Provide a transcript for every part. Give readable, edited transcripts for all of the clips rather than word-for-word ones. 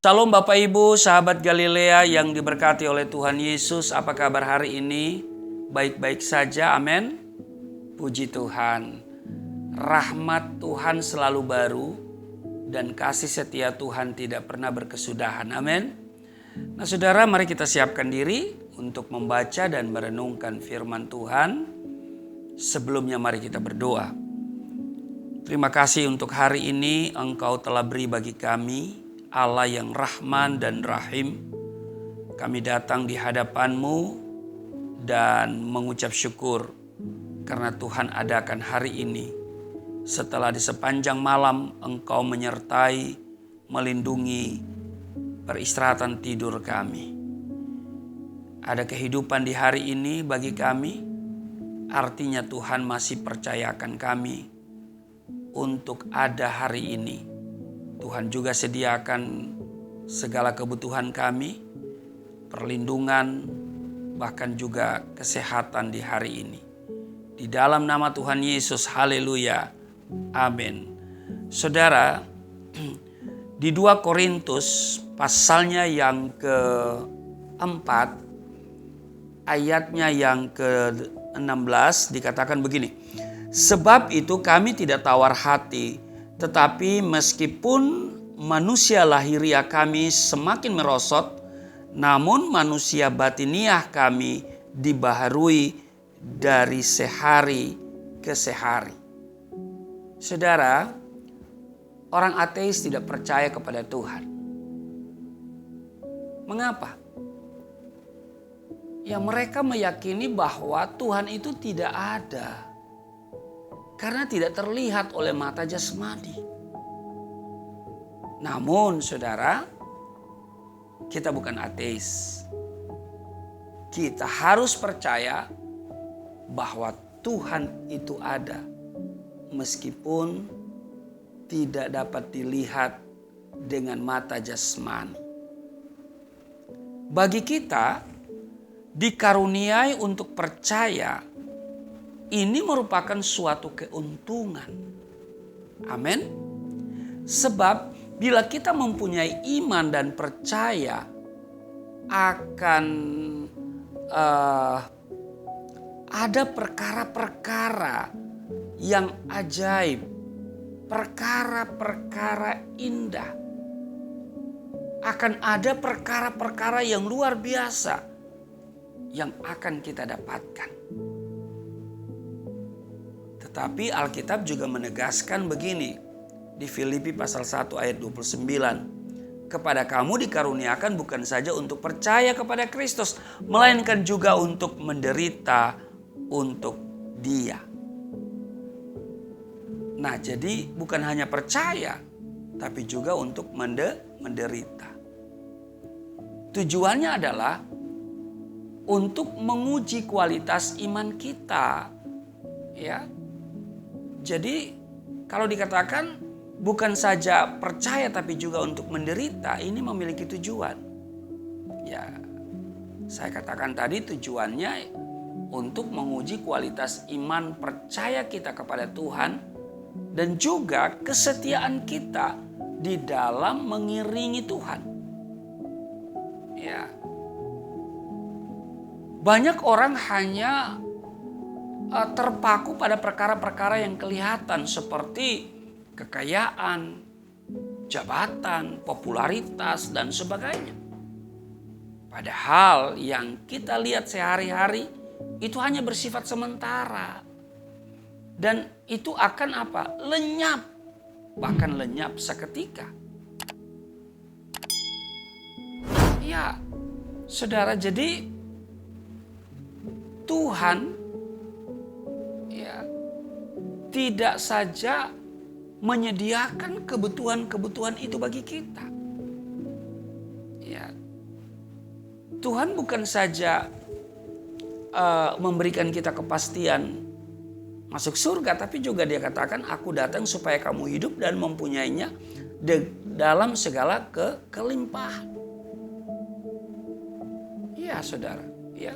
Shalom Bapak Ibu, sahabat Galilea yang diberkati oleh Tuhan Yesus. Apa kabar hari ini? Baik-baik saja, amin. Puji Tuhan. Rahmat Tuhan selalu baru dan kasih setia Tuhan tidak pernah berkesudahan, amin. Nah saudara, mari kita siapkan diri untuk membaca dan merenungkan firman Tuhan. Sebelumnya mari kita berdoa. Terima kasih untuk hari ini Engkau telah beri bagi kami Allah yang Rahman dan Rahim. Kami datang di hadapan-Mu dan mengucap syukur karena Tuhan adakan hari ini. Setelah di sepanjang malam Engkau menyertai, melindungi peristirahatan tidur kami. Ada kehidupan di hari ini bagi kami, artinya Tuhan masih percayakan kami untuk ada hari ini. Tuhan juga sediakan segala kebutuhan kami, perlindungan, bahkan juga kesehatan di hari ini. Di dalam nama Tuhan Yesus, haleluya, amin. Saudara, di 2 Korintus pasalnya yang keempat, ayatnya yang ke-16 dikatakan begini. Sebab itu kami tidak tawar hati, tetapi meskipun manusia lahiriah kami semakin merosot, namun manusia batiniah kami dibaharui dari sehari ke sehari. Saudara, orang ateis tidak percaya kepada Tuhan. Mengapa? Ya mereka meyakini bahwa Tuhan itu tidak ada. Karena tidak terlihat oleh mata jasmani. Namun saudara, kita bukan ateis. Kita harus percaya bahwa Tuhan itu ada. Meskipun tidak dapat dilihat dengan mata jasmani. Bagi kita, dikaruniai untuk percaya, ini merupakan suatu keuntungan. Amin. Sebab bila kita mempunyai iman dan percaya akan ada perkara-perkara yang ajaib, perkara-perkara indah, akan ada perkara-perkara yang luar biasa yang akan kita dapatkan. Tetapi Alkitab juga menegaskan begini di Filipi pasal 1 ayat 29. Kepada kamu dikaruniakan bukan saja untuk percaya kepada Kristus, melainkan juga untuk menderita untuk Dia. Nah, jadi bukan hanya percaya, tapi juga untuk menderita. Tujuannya adalah untuk menguji kualitas iman kita. Ya. Jadi kalau dikatakan bukan saja percaya tapi juga untuk menderita, ini memiliki tujuan. Ya, saya katakan tadi tujuannya untuk menguji kualitas iman percaya kita kepada Tuhan dan juga kesetiaan kita di dalam mengiringi Tuhan. Ya. Banyak orang hanya terpaku pada perkara-perkara yang kelihatan seperti kekayaan, jabatan, popularitas, dan sebagainya. Padahal yang kita lihat sehari-hari itu hanya bersifat sementara. Dan itu akan apa? Lenyap. Bahkan lenyap seketika. Ya, saudara, jadi Tuhan tidak saja menyediakan kebutuhan-kebutuhan itu bagi kita. Ya. Tuhan bukan saja memberikan kita kepastian masuk surga, tapi juga Dia katakan, aku datang supaya kamu hidup dan mempunyainya dalam segala kelimpahan. Ya, saudara. Ya.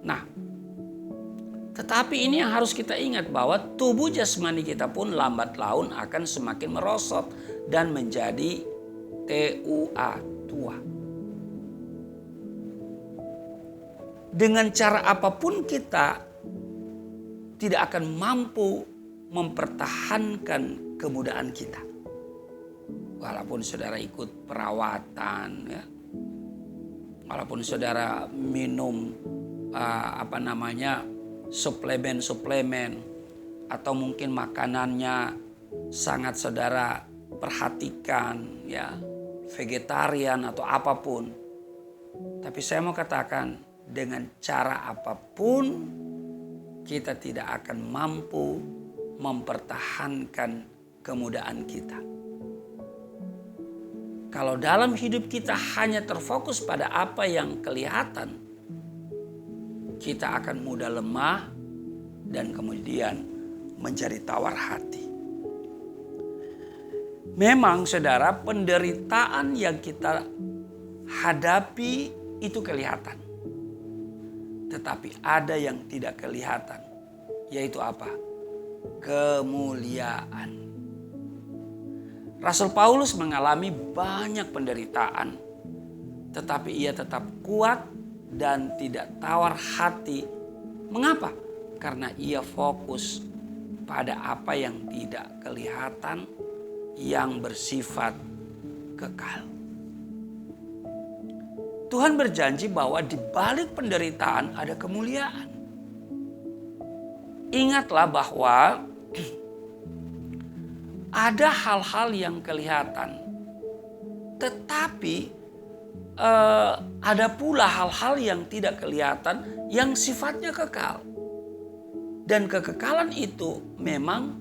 Nah, tetapi ini yang harus kita ingat bahwa tubuh jasmani kita pun lambat laun akan semakin merosot dan menjadi T-U-A, tua. Dengan cara apapun kita tidak akan mampu mempertahankan kemudaan kita. Walaupun saudara ikut perawatan, ya, walaupun saudara minum suplemen, atau mungkin makanannya sangat saudara perhatikan, ya, vegetarian atau apapun. Tapi saya mau katakan, dengan cara apapun kita tidak akan mampu mempertahankan kemudaan kita. Kalau dalam hidup kita hanya terfokus pada apa yang kelihatan, kita akan mudah lemah dan kemudian menjadi tawar hati. Memang saudara, penderitaan yang kita hadapi itu kelihatan. Tetapi ada yang tidak kelihatan, yaitu apa? Kemuliaan. Rasul Paulus mengalami banyak penderitaan, tetapi ia tetap kuat dan tidak tawar hati. Mengapa? Karena ia fokus pada apa yang tidak kelihatan, yang bersifat kekal. Tuhan berjanji bahwa di balik penderitaan ada kemuliaan. Ingatlah bahwa ada hal-hal yang kelihatan, tetapi ada pula hal-hal yang tidak kelihatan yang sifatnya kekal. Dan kekekalan itu memang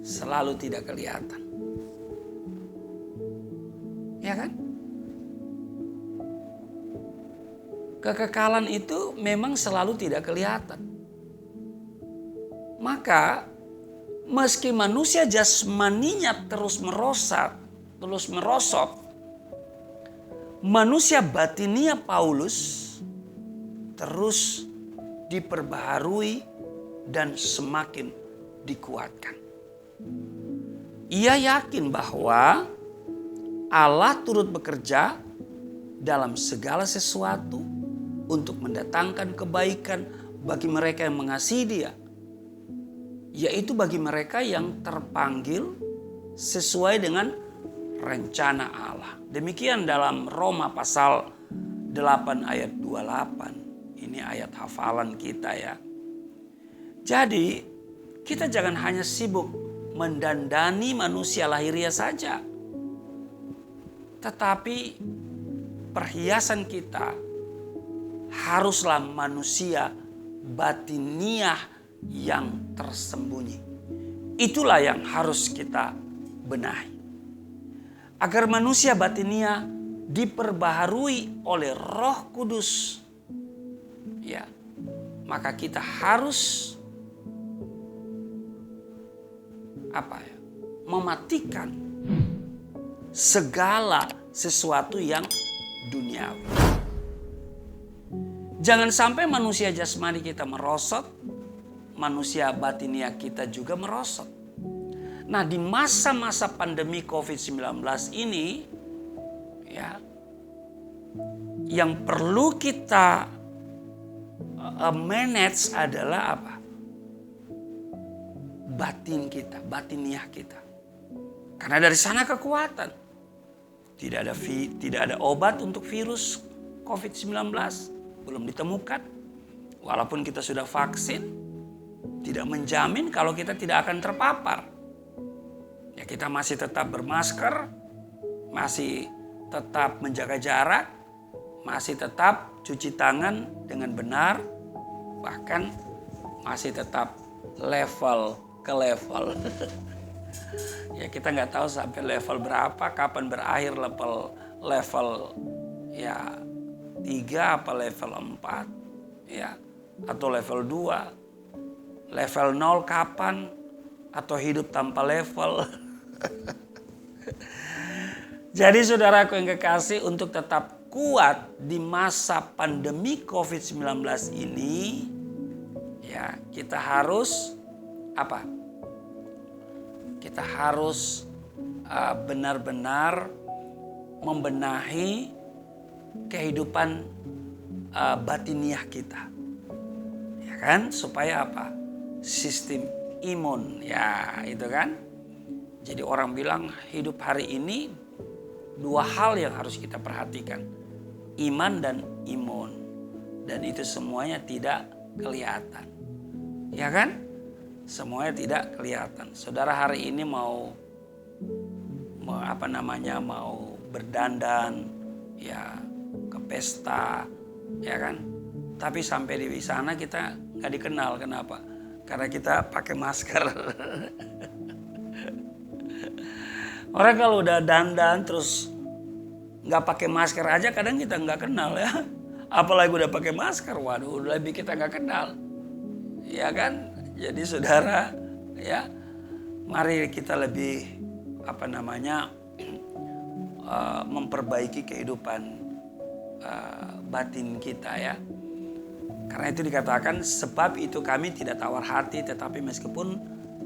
selalu tidak kelihatan. Ya kan? Kekekalan itu memang selalu tidak kelihatan. Maka meski manusia jasmaninya terus merosot, manusia batinia Paulus terus diperbaharui dan semakin dikuatkan. Ia yakin bahwa Allah turut bekerja dalam segala sesuatu untuk mendatangkan kebaikan bagi mereka yang mengasihi Dia, yaitu bagi mereka yang terpanggil sesuai dengan rencana Allah. Demikian dalam Roma pasal 8 ayat 28. Ini ayat hafalan kita, ya. Jadi kita jangan hanya sibuk mendandani manusia lahiriah saja, tetapi perhiasan kita haruslah manusia batiniah yang tersembunyi. Itulah yang harus kita benahi. Agar manusia batinia diperbaharui oleh Roh Kudus, ya, maka kita harus mematikan segala sesuatu yang duniawi. Jangan sampai manusia jasmani kita merosot, manusia batinia kita juga merosot. Nah, di masa-masa pandemi COVID-19 ini, ya, yang perlu kita manage adalah apa? Batin kita, batiniah kita. Karena dari sana kekuatan. Tidak ada obat untuk virus COVID-19. Belum ditemukan. Walaupun kita sudah vaksin, tidak menjamin kalau kita tidak akan terpapar. Ya, kita masih tetap bermasker, masih tetap menjaga jarak, masih tetap cuci tangan dengan benar, bahkan masih tetap level ke level. Ya, kita nggak tahu sampai level berapa, kapan berakhir level ya 3 apa level 4, ya, atau level 2. Level 0 kapan, atau hidup tanpa level. Jadi saudaraku yang kekasih, untuk tetap kuat di masa pandemi COVID-19 ini, ya, kita harus apa? Kita harus benar-benar membenahi kehidupan batiniah kita. Ya kan? Supaya apa? Sistem imun. Ya, itu kan. Jadi orang bilang hidup hari ini dua hal yang harus kita perhatikan. Iman dan imun. Dan itu semuanya tidak kelihatan. Ya kan? Semuanya tidak kelihatan. Saudara hari ini mau berdandan, ya ke pesta, ya kan? Tapi sampai di sana kita nggak dikenal. Kenapa? Karena kita pakai masker. Orang kalau udah dandan terus nggak pakai masker aja, kadang kita nggak kenal ya. Apalagi udah pakai masker, waduh, lebih kita nggak kenal, ya kan? Jadi saudara, ya, mari kita lebih memperbaiki kehidupan batin kita ya. Karena itu dikatakan, sebab itu kami tidak tawar hati, tetapi meskipun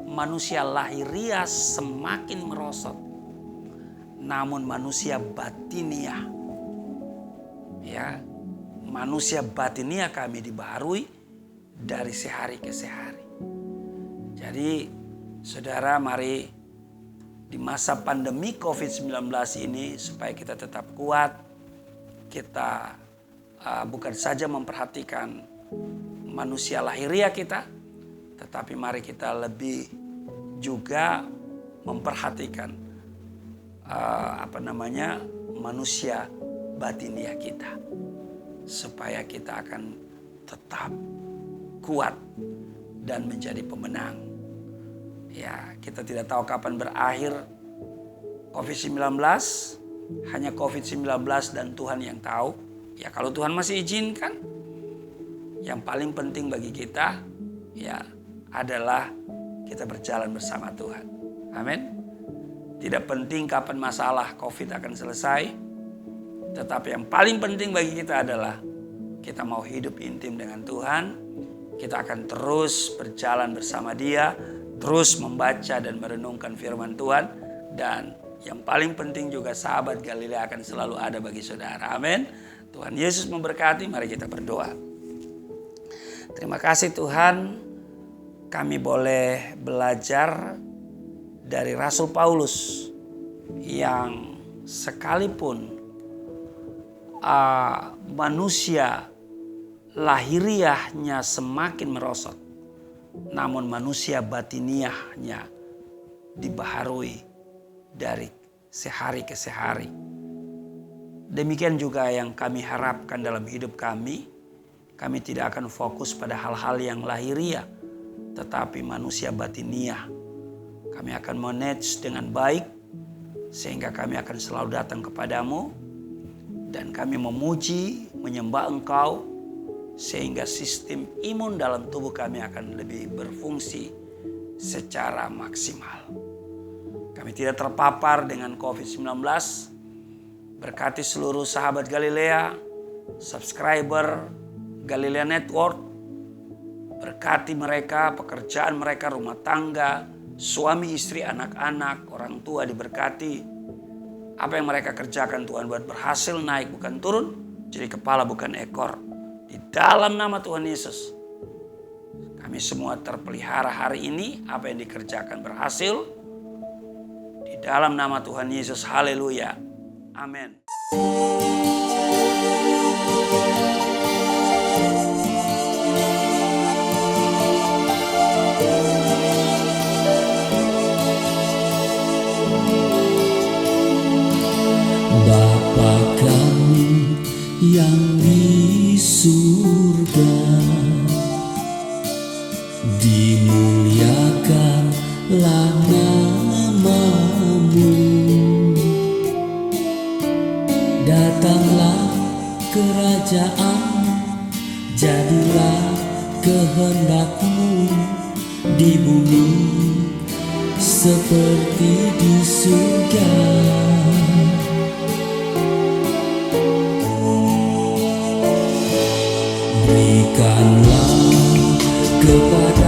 manusia lahiriah semakin merosot, namun manusia batiniah, ya, manusia batiniah kami dibaharui dari sehari ke sehari. Jadi saudara, mari di masa pandemi COVID-19 ini supaya kita tetap kuat, kita bukan saja memperhatikan manusia lahiriah kita, tetapi mari kita lebih juga memperhatikan manusia batiniah kita, supaya kita akan tetap kuat dan menjadi pemenang. Ya, kita tidak tahu kapan berakhir COVID-19, hanya COVID-19 dan Tuhan yang tahu. Ya, kalau Tuhan masih izinkan, yang paling penting bagi kita ya adalah kita berjalan bersama Tuhan. Amin. Tidak penting kapan masalah COVID akan selesai, tetapi yang paling penting bagi kita adalah kita mau hidup intim dengan Tuhan. Kita akan terus berjalan bersama Dia, terus membaca dan merenungkan firman Tuhan. Dan yang paling penting juga, sahabat Galilea akan selalu ada bagi saudara. Amin. Tuhan Yesus memberkati. Mari kita berdoa. Terima kasih Tuhan, kami boleh belajar dari Rasul Paulus yang sekalipun manusia lahiriahnya semakin merosot, namun manusia batiniahnya dibaharui dari sehari ke sehari. Demikian juga yang kami harapkan dalam hidup kami. Kami tidak akan fokus pada hal-hal yang lahiriah, tetapi manusia batiniah. Kami akan manage dengan baik, sehingga kami akan selalu datang kepadamu, dan kami memuji, menyembah Engkau, sehingga sistem imun dalam tubuh kami akan lebih berfungsi secara maksimal. Kami tidak terpapar dengan COVID-19. Berkati seluruh sahabat Galilea, subscriber Galilea Network. Berkati mereka, pekerjaan mereka, rumah tangga, suami, istri, anak-anak, orang tua diberkati. Apa yang mereka kerjakan Tuhan buat berhasil, naik bukan turun, jadi kepala bukan ekor. Di dalam nama Tuhan Yesus, kami semua terpelihara hari ini. Apa yang dikerjakan berhasil. Di dalam nama Tuhan Yesus, haleluya. Amin. Bapa kami yang di surga, dimuliakanlah nama-Mu. Datanglah kerajaan, jadilah kehendak-Mu di bumi seperti di surga. Berikanlah kepada